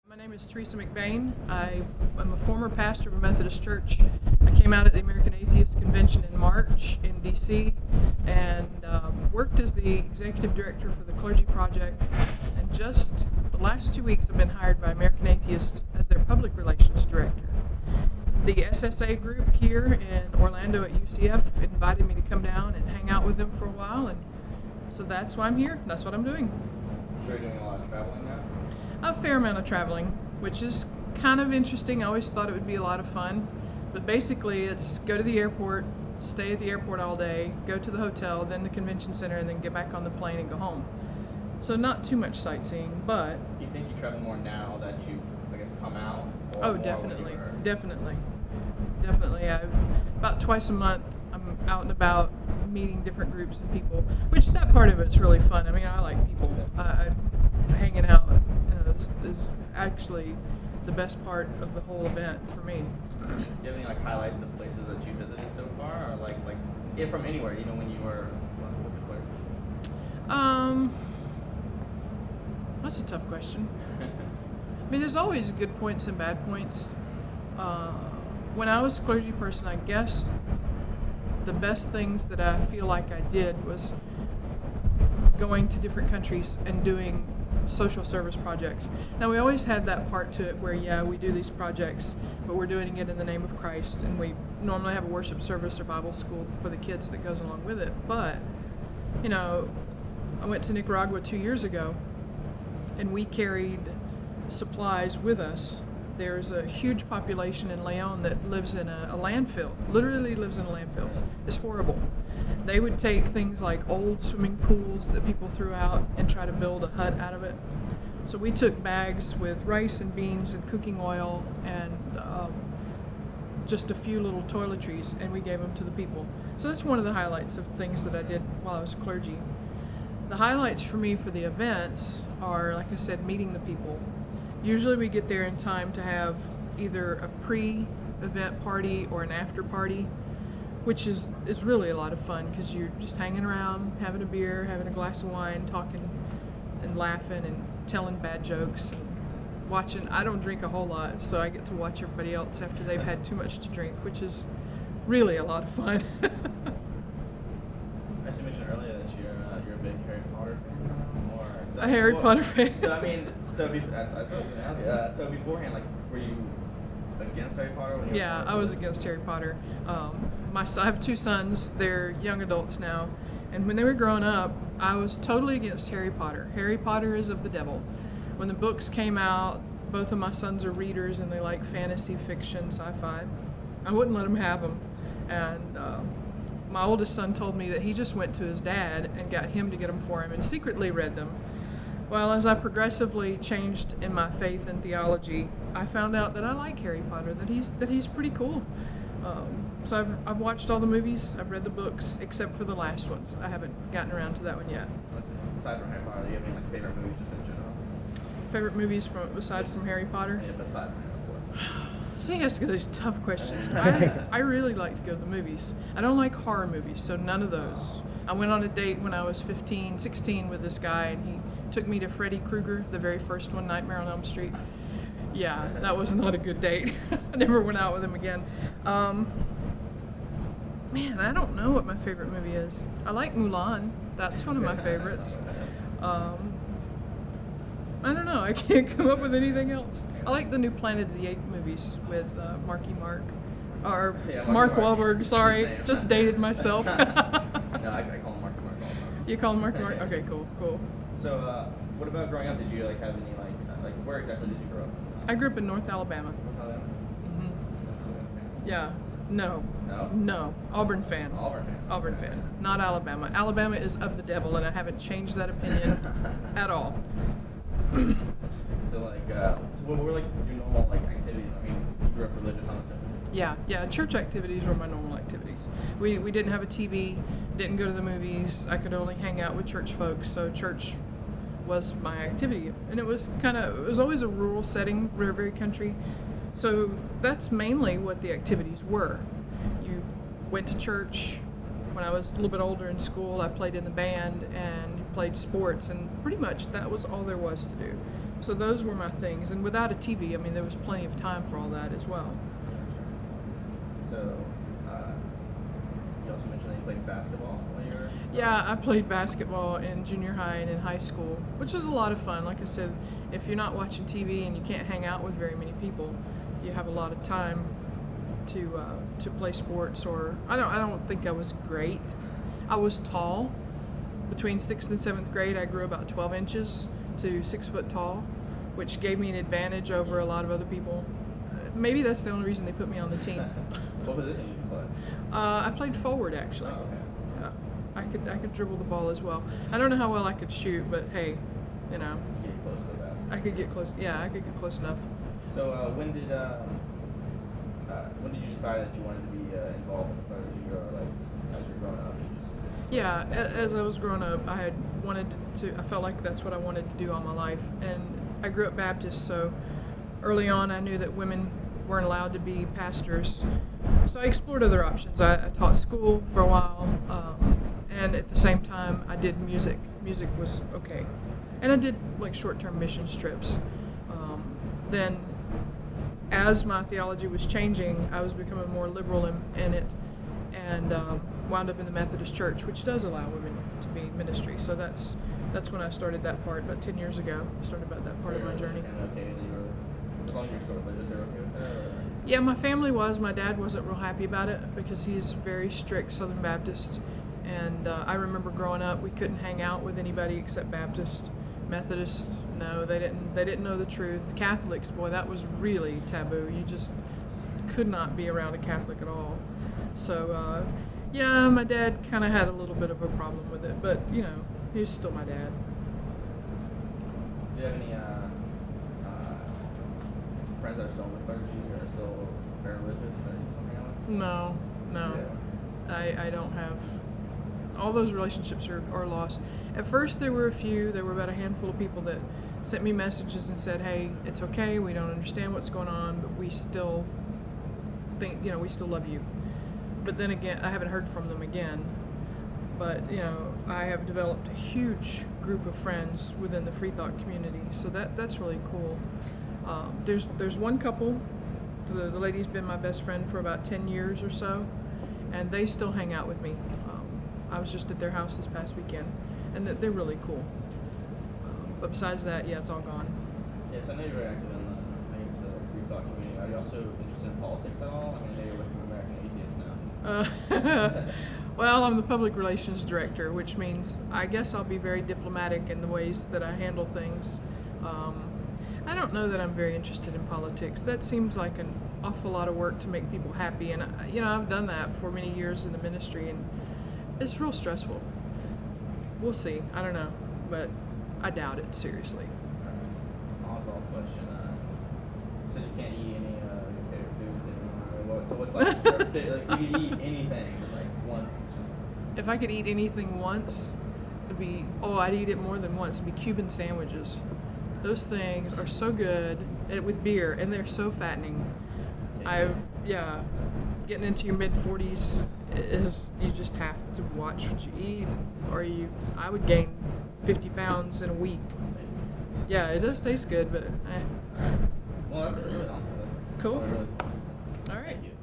My name is Teresa MacBain. I am a former pastor of a Methodist church. I came out at the American Atheist Convention in March in D.C. and worked as the executive director for the Clergy Project. And just the last 2 weeks I've been hired by American Atheists as their public relations director. The SSA group here in Orlando at UCF invited me to come down and hang out with them for a while, and so that's why I'm here. That's what I'm doing. So you're doing a lot of traveling now? A fair amount of traveling, which is kind of interesting. I always thought it would be a lot of fun, but basically it's go to the airport, stay at the airport all day, go to the hotel, then the convention center, and then get back on the plane and go home. So not too much sightseeing, but... You think you travel more now that you've, I guess, come out? Or Oh, more definitely, when you were... definitely. I've about twice a month, I'm out and about meeting different groups of people, which that part of it's really fun. I mean, I like people. Hanging out is actually the best part of the whole event for me. Do you have any highlights of places that you visited so far, or from anywhere? When you were with the clergy. That's a tough question. I mean, there's always good points and bad points. When I was a clergy person, I guess the best things that I feel like I did was going to different countries and doing social service projects. Now, we always had that part to it where, yeah, we do these projects, but we're doing it in the name of Christ, and we normally have a worship service or Bible school for the kids that goes along with it. But, I went to Nicaragua 2 years ago, and we carried supplies with us. There's a huge population in Leon that lives in a landfill, literally lives in a landfill. It's horrible. They would take things like old swimming pools that people threw out and try to build a hut out of it. So we took bags with rice and beans and cooking oil and just a few little toiletries, and we gave them to the people. So that's one of the highlights of things that I did while I was clergy. The highlights for me for the events are, like I said, meeting the people. Usually we get there in time to have either a pre-event party or an after party, which is really a lot of fun because you're just hanging around, having a beer, having a glass of wine, talking and laughing and telling bad jokes and watching. I don't drink a whole lot, so I get to watch everybody else after they've had too much to drink, which is really a lot of fun. I should mention earlier that you're a big Harry Potter fan. A Harry Potter fan. So beforehand, were you against Harry Potter? When you Yeah, I was against Harry Potter. I have two sons. They're young adults now. And when they were growing up, I was totally against Harry Potter. Harry Potter is of the devil. When the books came out, both of my sons are readers and they like fantasy fiction, sci-fi. I wouldn't let them have them. And my oldest son told me that he just went to his dad and got him to get them for him and secretly read them. Well, as I progressively changed in my faith and theology, I found out that I like Harry Potter, that he's pretty cool. So I've watched all the movies, I've read the books, except for the last ones. I haven't gotten around to that one yet. Aside from Harry Potter, do you have any favorite movies just in general? Favorite movies aside from Harry Potter? Yeah, aside from Harry Potter. So you ask these tough questions. I really like to go to the movies. I don't like horror movies, so none of those. I went on a date when I was 16 with this guy, and he took me to Freddy Krueger, the very first one, Nightmare on Elm Street. Yeah, that was not a good date. I never went out with him again. Man, I don't know what my favorite movie is. I like Mulan. That's one of my favorites. I don't know. I can't come up with anything else. I like the new Planet of the Apes movies with Marky Mark. Or Mark Wahlberg, sorry. Just dated myself. No, I call him Marky Mark all the time. You call him Marky Mark? Okay, cool. So, what about growing up? Did you have any where exactly did you grow up? I grew up in North Alabama. North Alabama? Mm-hmm. Yeah. No. No? No. Auburn fan. Auburn fan. Not Alabama. Alabama is of the devil, and I haven't changed that opinion at all. So, what were your normal activities? I mean, you grew up religious, honestly. Yeah. Church activities were my normal activities. We didn't have a TV, didn't go to the movies. I could only hang out with church folks, so church was my activity. And it was always a rural setting, very country. So that's mainly what the activities were. You went to church. When I was a little bit older in school, I played in the band and played sports, and pretty much that was all there was to do. So those were my things. And without a TV, I mean, there was plenty of time for all that as well. So, you also mentioned that you played basketball when you were... Yeah, I played basketball in junior high and in high school, which was a lot of fun. Like I said, if you're not watching TV and you can't hang out with very many people, you have a lot of time to play sports. Or I don't think I was great. I was tall. Between 6th and 7th grade, I grew about 12 inches to 6 foot tall, which gave me an advantage over a lot of other people. Maybe that's the only reason they put me on the team. What position did you play? I played forward, actually. Oh, okay. Yeah, I could dribble the ball as well. I don't know how well I could shoot, but hey, you know. Get close to the basket. I could get close. Yeah, I could get close enough. So when did you decide that you wanted to be involved in the clergy, or like as you were growing up? Yeah, as I was growing up, I felt like that's what I wanted to do all my life. And I grew up Baptist, so early on I knew that women weren't allowed to be pastors. So I explored other options. I taught school for a while, and at the same time I did music. Music was okay. And I did like short-term mission trips. Then as my theology was changing, I was becoming more liberal in it, and wound up in the Methodist Church, which does allow women to be in ministry. So that's when I started that part about 10 years ago. Started about that part of my journey. As long as you're still religious, they're okay with that? Or? Yeah, my family was. My dad wasn't real happy about it because he's very strict Southern Baptist. And I remember growing up, we couldn't hang out with anybody except Baptist. Methodist, no, they didn't know the truth. Catholics, boy, that was really taboo. You just could not be around a Catholic at all. So, yeah, my dad kind of had a little bit of a problem with it, but, you know, he was still my dad. Do you have any friends that are still in the clergy or still very religious that you something out with? No. Yeah. I don't have. All those relationships are lost. At first there were a few. There were about a handful of people that sent me messages and said, hey, it's okay, we don't understand what's going on, but we still think, you know, we still love you. But then again, I haven't heard from them again. But, you know, I have developed a huge group of friends within the free thought community, so that's really cool. There's one couple, the lady's been my best friend for about 10 years or so, and they still hang out with me. I was just at their house this past weekend, and they're really cool. But besides that, yeah, it's all gone. Yes, I know you're very active in the free thought community. Are you also interested in politics at all? I mean, I know you're with American Atheists now. Well, I'm the public relations director, which means I guess I'll be very diplomatic in the ways that I handle things. I don't know that I'm very interested in politics. That seems like an awful lot of work to make people happy, and you know, I've done that for many years in the ministry, and it's real stressful. We'll see. I don't know, but I doubt it, seriously. Oddball question. You said you can't eat any of your favorite foods anymore. So what's like your favorite, like you could eat anything, just like once, just... If I could eat anything once, it'd be, I'd eat it more than once. It'd be Cuban sandwiches. Those things are so good with beer, and they're so fattening. Getting into your mid-40s is, you just have to watch what you eat, or I would gain 50 pounds in a week. Yeah, it does taste good, but Well, that's really awesome. Cool. Really All right. Thank you.